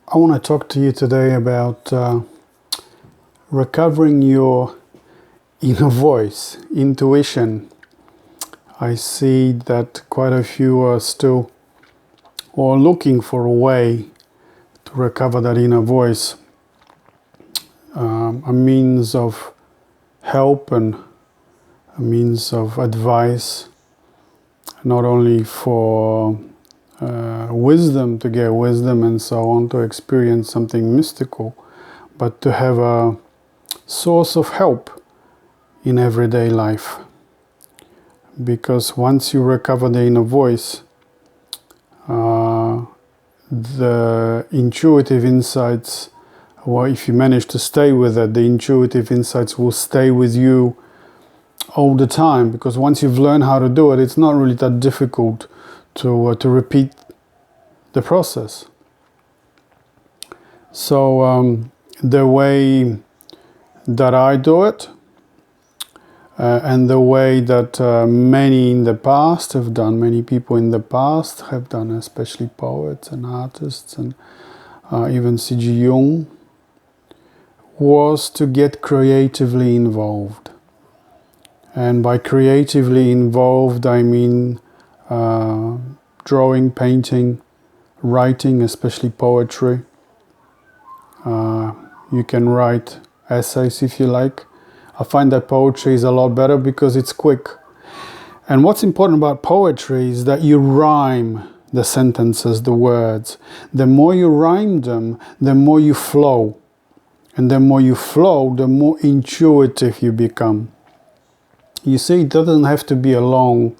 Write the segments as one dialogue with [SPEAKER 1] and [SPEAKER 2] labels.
[SPEAKER 1] I want to talk to you today about recovering your inner voice, intuition. I see that quite a few are still or looking for a way to recover that inner voice, a means of help and a means of advice, not only for wisdom, to get wisdom and so on, to experience something mystical, but to have a source of help in everyday life. Because once you recover the inner voice, the intuitive insights, or if you manage to stay with it, the intuitive insights will stay with you all the time, because once you've learned how to do it, it's not really that difficult to repeat the process. So the way that I do it, and the way that many in the past have done, many people in the past have done, especially poets and artists and even C.G. Jung, was to get creatively involved. And by creatively involved, I mean drawing, painting, writing, especially poetry. You can write essays if you like. I find that poetry is a lot better because it's quick. And what's important about poetry is that you rhyme the sentences, the words. The more you rhyme them, the more you flow. And the more you flow, the more intuitive you become. You see, it doesn't have to be a long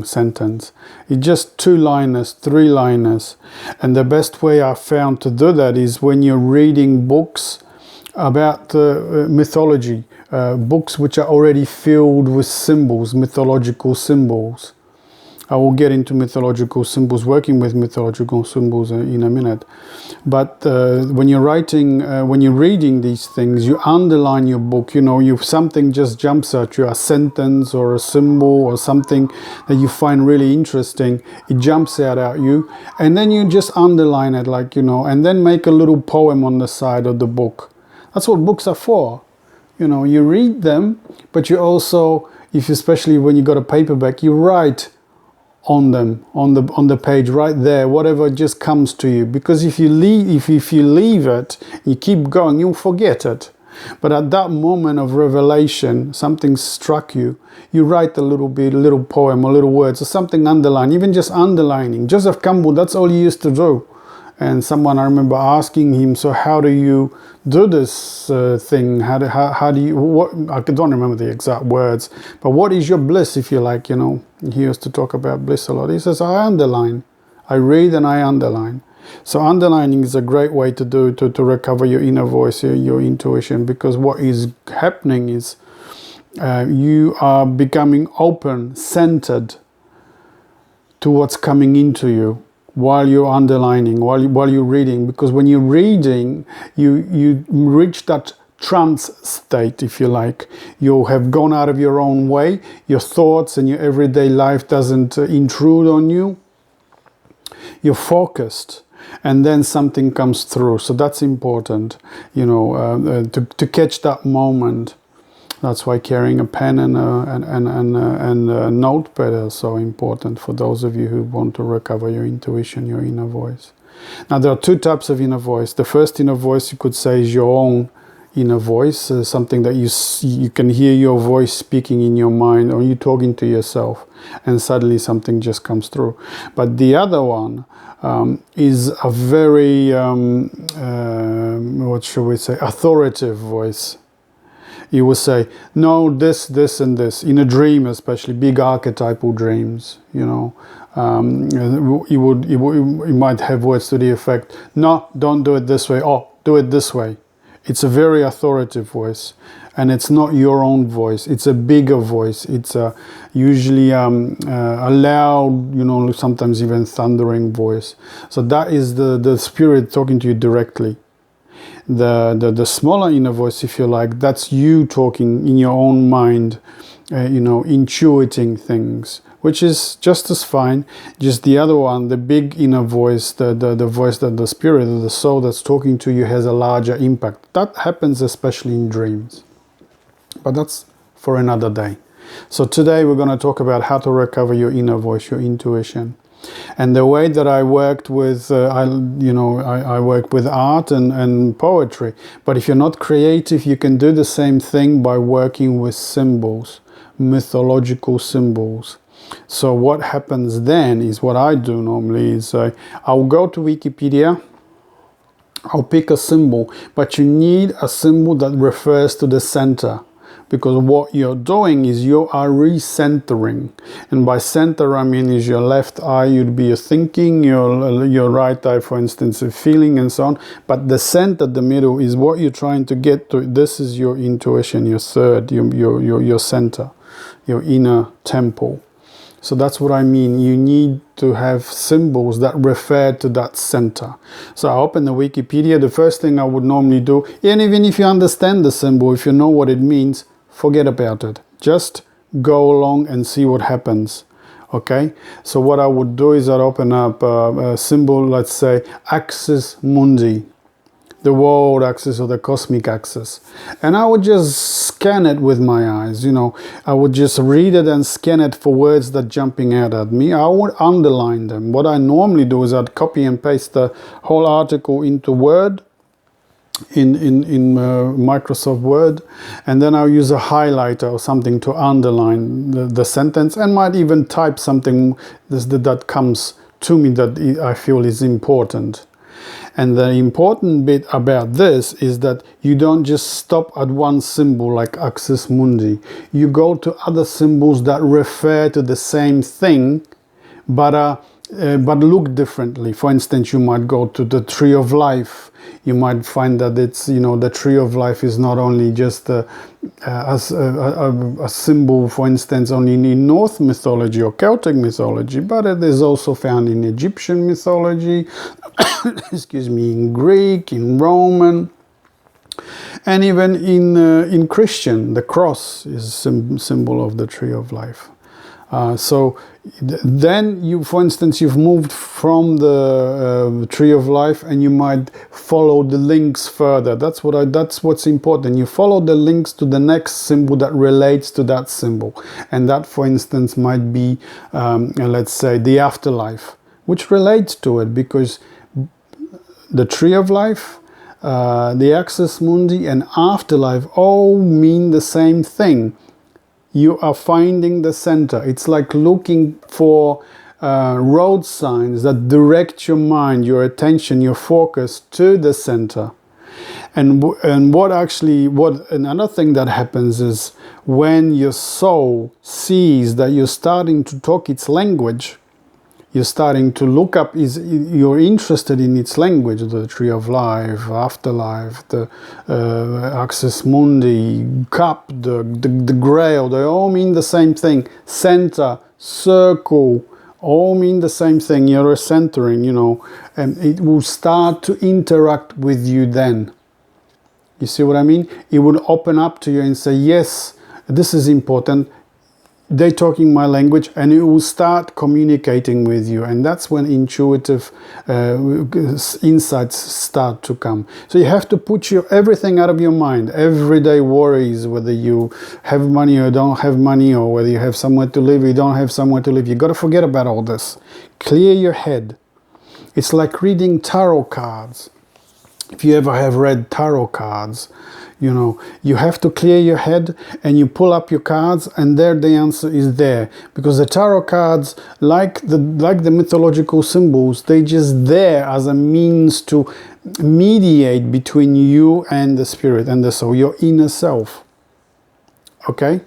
[SPEAKER 1] sentence. It's just 2-liners, 3-liners. And the best way I've found to do that is when you're reading books about mythology, books which are already filled with symbols, mythological symbols. I will get into mythological symbols, working with mythological symbols in a minute. But when you're writing, when you're reading these things, you underline your book. You know, something just jumps at you, a sentence or a symbol or something that you find really interesting. It jumps out at you, and then you just underline it, like, you know, and then make a little poem on the side of the book. That's what books are for. You know, you read them, but you also, especially when you got a paperback, you write on them, on the page right there, whatever just comes to you. Because if you leave it, you keep going, you'll forget it. But at that moment of revelation, something struck you, you write a little poem, a little words, or something underlined, even just underlining. Joseph Campbell, that's all he used to do. And someone, I remember asking him, so how do you do this thing? How do you, what, I don't remember the exact words, but what is your bliss, if you like, you know? He used to talk about bliss a lot. He says, I underline. I read and I underline. So underlining is a great way to recover your inner voice, your intuition, because what is happening is you are becoming open, centered to what's coming into you, while you're underlining, while you're reading. Because when you're reading, you reach that trance state, if you like. You have gone out of your own way. Your thoughts and your everyday life doesn't intrude on you. You're focused, and then something comes through. So that's important, you know, to catch that moment. That's why carrying a pen and a notepad is so important for those of you who want to recover your intuition, your inner voice. Now, there are 2 types of inner voice. The first inner voice, you could say, is your own inner voice, something that you can hear your voice speaking in your mind, or you talking to yourself, and suddenly something just comes through. But the other one is a very, what should we say, authoritative voice. You will say, no, this, and this, in a dream, especially big archetypal dreams, you know. You might have words to the effect, no, don't do it this way, oh, do it this way. It's a very authoritative voice, and it's not your own voice. It's a bigger voice. It's usually a loud, you know, sometimes even thundering voice. So that is the spirit talking to you directly. The smaller inner voice, if you like, that's you talking in your own mind, you know, intuiting things which is just as fine. Just the other one, the big inner voice, the voice that the spirit or the soul that's talking to you has a larger impact. That happens especially in dreams. But that's for another day. So today we're going to talk about how to recover your inner voice, your intuition. And the way that I worked with, I work with art and poetry. But if you're not creative, you can do the same thing by working with symbols, mythological symbols. So what happens then is what I do normally is I'll go to Wikipedia, I'll pick a symbol, but you need a symbol that refers to the center. Because what you're doing is you are recentering, and by center I mean is your left eye would be your thinking, your right eye, for instance, a feeling, and so on. But the center, the middle, is what you're trying to get to. This is your intuition, your third, your center, your inner temple. So that's what I mean. You need to have symbols that refer to that center. So I open the Wikipedia. The first thing I would normally do, and even if you understand the symbol, if you know what it means, forget about it. Just go along and see what happens. Okay? So what I would do is I'd open up a symbol, let's say, axis mundi, the world axis or the cosmic axis. And I would just scan it with my eyes, I would just read it and scan it for words that are jumping out at me. I would underline them. What I normally do is I'd copy and paste the whole article into Word, in Microsoft Word, and then I'll use a highlighter or something to underline the sentence, and might even type something that comes to me that I feel is important. And the important bit about this is that you don't just stop at one symbol like axis mundi. You go to other symbols that refer to the same thing, but look differently. For instance, you might go to the tree of life. You might find that it's, the tree of life is not only just a symbol, for instance, only in Norse mythology or Celtic mythology, but it is also found in Egyptian mythology, excuse me, in Greek, in Roman, and even in Christian. The cross is a symbol of the tree of life. So then you, for instance, you've moved from the tree of life, and you might follow the links further. That's what's important. You follow the links to the next symbol that relates to that symbol, and that, for instance, might be, let's say, the afterlife, which relates to it, because the tree of life, the axis mundi, and afterlife all mean the same thing. You are finding the center. It's like looking for road signs that direct your mind, your attention, your focus to the center. And another thing that happens is when your soul sees that you're starting to talk its language, you're starting to look up, you're interested in its language, the tree of life, afterlife, the axis mundi, cup, the grail, they all mean the same thing. Center, circle, all mean the same thing. You're centering, and it will start to interact with you then. You see what I mean? It would open up to you and say, yes, this is important. They're talking my language, and it will start communicating with you, and that's when intuitive insights start to come. So you have to put everything out of your mind, everyday worries, whether you have money or don't have money, or whether you have somewhere to live or you don't have somewhere to live. You got to forget about all this. Clear your head. It's like reading tarot cards. If you ever have read tarot cards, you have to clear your head, and you pull up your cards, and there the answer is there. Because the tarot cards, like the mythological symbols, they just there as a means to mediate between you and the spirit and the soul, your inner self. Okay?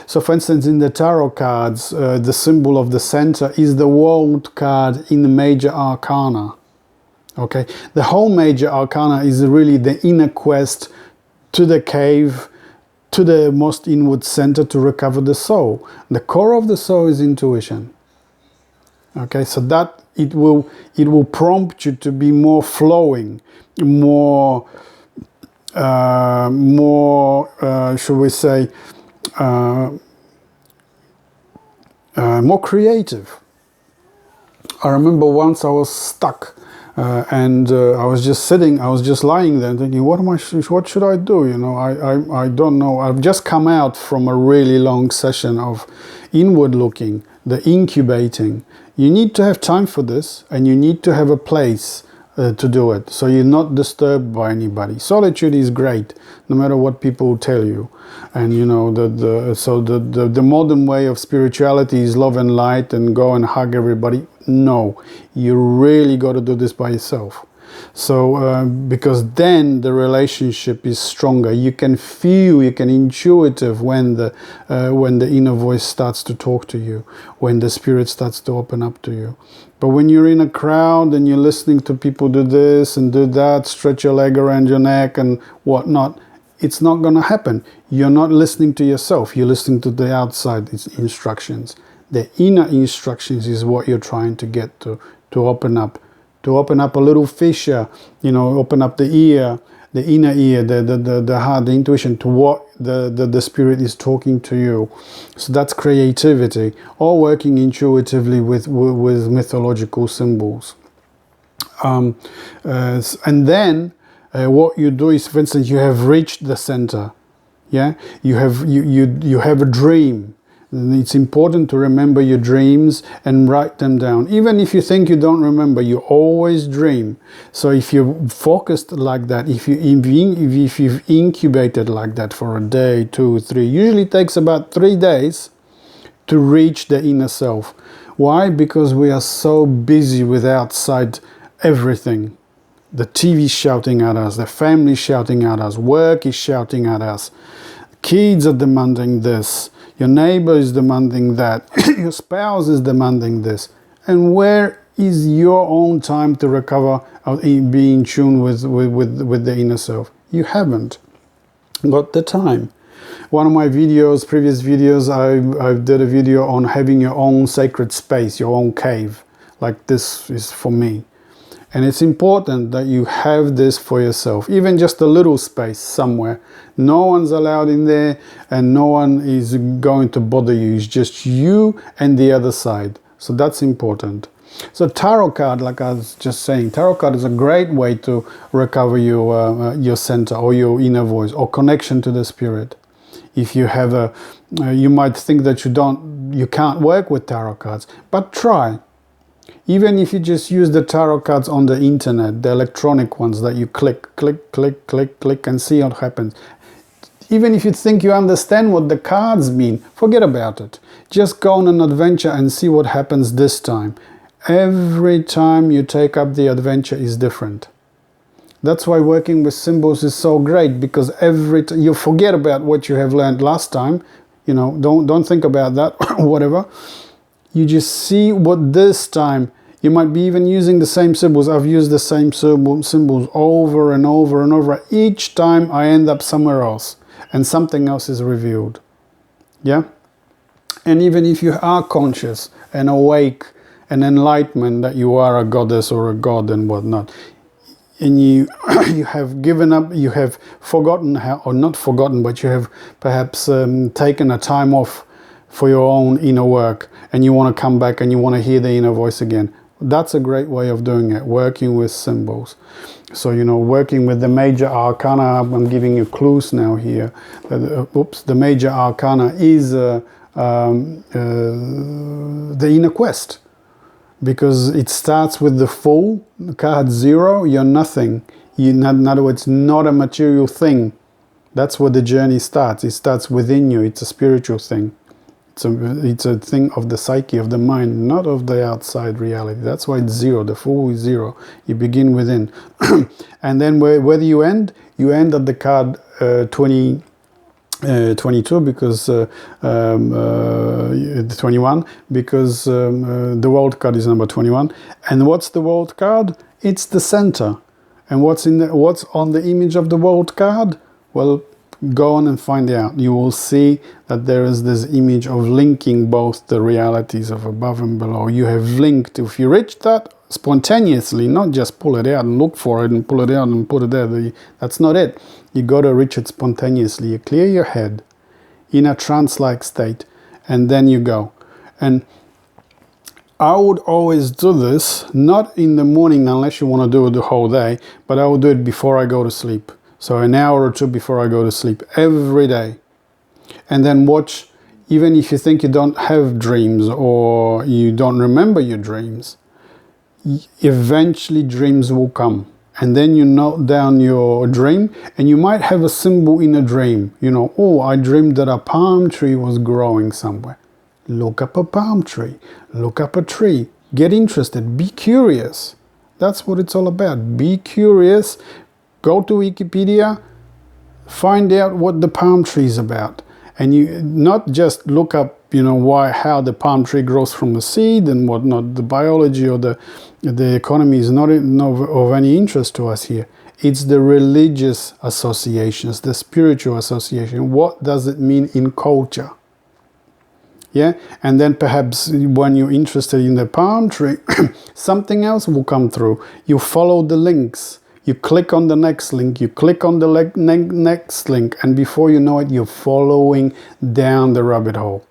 [SPEAKER 1] So for instance, in the tarot cards, the symbol of the center is the world card in the major arcana. Okay? The whole major arcana is really the inner quest to the cave, to the most inward center to recover the soul. The core of the soul is intuition. Okay, so that it will prompt you to be more flowing, more should we say, more creative. I remember once I was stuck and I was just sitting, I was just lying there thinking, what should I do? You know, I don't know. I've just come out from a really long session of inward looking, the incubating. You need to have time for this, and you need to have a place to do it, so you're not disturbed by anybody. Solitude is great, no matter what people tell you. And you know, the modern way of spirituality is love and light and go and hug everybody. No, you really got to do this by yourself. So because then the relationship is stronger. You can feel, you can intuitive when the inner voice starts to talk to you, when the spirit starts to open up to you. But when you're in a crowd and you're listening to people do this and do that, stretch your leg around your neck and whatnot, it's not going to happen. You're not listening to yourself. You're listening to the outside instructions. The inner instructions is what you're trying to get to open up. To open up a little fissure, you know, open up the ear, the inner ear, the heart, the intuition to what the spirit is talking to you. So that's creativity, or working intuitively with mythological symbols. And then what you do is, for instance, you have reached the center. Yeah, you have a dream. It's important to remember your dreams and write them down. Even if you think you don't remember, you always dream. So if you're focused like that, if you've incubated like that for a day, 2, 3, usually it takes about 3 days to reach the inner self. Why? Because we are so busy with outside everything. The TV shouting at us, the family shouting at us, work is shouting at us, kids are demanding this, your neighbor is demanding that, your spouse is demanding this. And where is your own time to recover, be in tune with the inner self? You haven't got the time. One of my videos, previous videos, I did a video on having your own sacred space, your own cave. Like this is for me. And it's important that you have this for yourself, even just a little space somewhere. No one's allowed in there and no one is going to bother you. It's just you and the other side. So that's important. So tarot card, like I was just saying, tarot card is a great way to recover your center or your inner voice or connection to the spirit. If you have you might think that you can't work with tarot cards, but try. Even if you just use the tarot cards on the internet, the electronic ones that you click, click, click, click, click and see what happens. Even if you think you understand what the cards mean, forget about it. Just go on an adventure and see what happens this time. Every time you take up the adventure is different. That's why working with symbols is so great, because you forget about what you have learned last time. You know, don't think about that or whatever. You just see what this time. You might be even using the same symbols. I've used the same symbols over and over and over. Each time I end up somewhere else and something else is revealed. Yeah? And even if you are conscious and awake and enlightenment that you are a goddess or a god and whatnot, and you have given up, you have forgotten how, or not forgotten, but you have perhaps taken a time off for your own inner work, and you want to come back and you want to hear the inner voice again. That's a great way of doing it, working with symbols. So, you know, working with the major arcana, I'm giving you clues now here. The major arcana is the inner quest, because it starts with the Fool, card 0, you're nothing. In other words, not a material thing. That's where the journey starts. It starts within you. It's a spiritual thing. It's a thing of the psyche, of the mind, not of the outside reality. That's why it's 0. The Fool is 0. You begin within. And then where do you end? You end at the card 22, because 21, because the World card is number 21. And what's the World card? It's the center. And what's on the image of the World card? Well, go on and find out. You will see that there is this image of linking both the realities of above and below. You have linked. If you reach that spontaneously, not just pull it out and look for it and pull it out and put it there. That's not it. You got to reach it spontaneously. You clear your head in a trance-like state, and then you go. And I would always do this, not in the morning unless you want to do it the whole day, but I would do it before I go to sleep. So an hour or two before I go to sleep every day. And then watch, even if you think you don't have dreams or you don't remember your dreams, eventually dreams will come. And then you note down your dream, and you might have a symbol in a dream. You know, oh, I dreamed that a palm tree was growing somewhere. Look up a palm tree. Look up a tree. Get interested. Be curious. That's what it's all about. Be curious. Go to Wikipedia. Find out what the palm tree is about. And you not just look up, you know, how the palm tree grows from a seed and whatnot. The biology or the economy is not of any interest to us here. It's the religious associations, the spiritual association. What does it mean in culture? Yeah, and then perhaps when you're interested in the palm tree, something else will come through. You follow the links. You click on the next link. You click on the next link, and before you know it, you're following down the rabbit hole.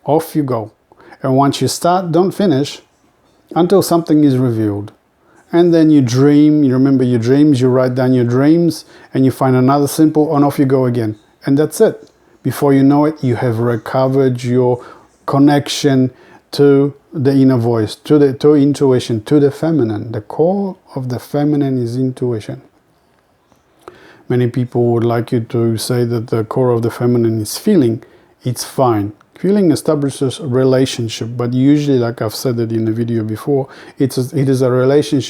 [SPEAKER 1] Off you go. And once you start, don't finish until something is revealed. And then you dream, you remember your dreams, you write down your dreams, and you find another symbol, and off you go again. And that's it. Before you know it, you have recovered your connection to the inner voice, to intuition, to the feminine. The core of the feminine is intuition. Many people would like you to say that the core of the feminine is feeling. It's fine. Feeling establishes a relationship, but usually, like I've said it in the video before, it is a relationship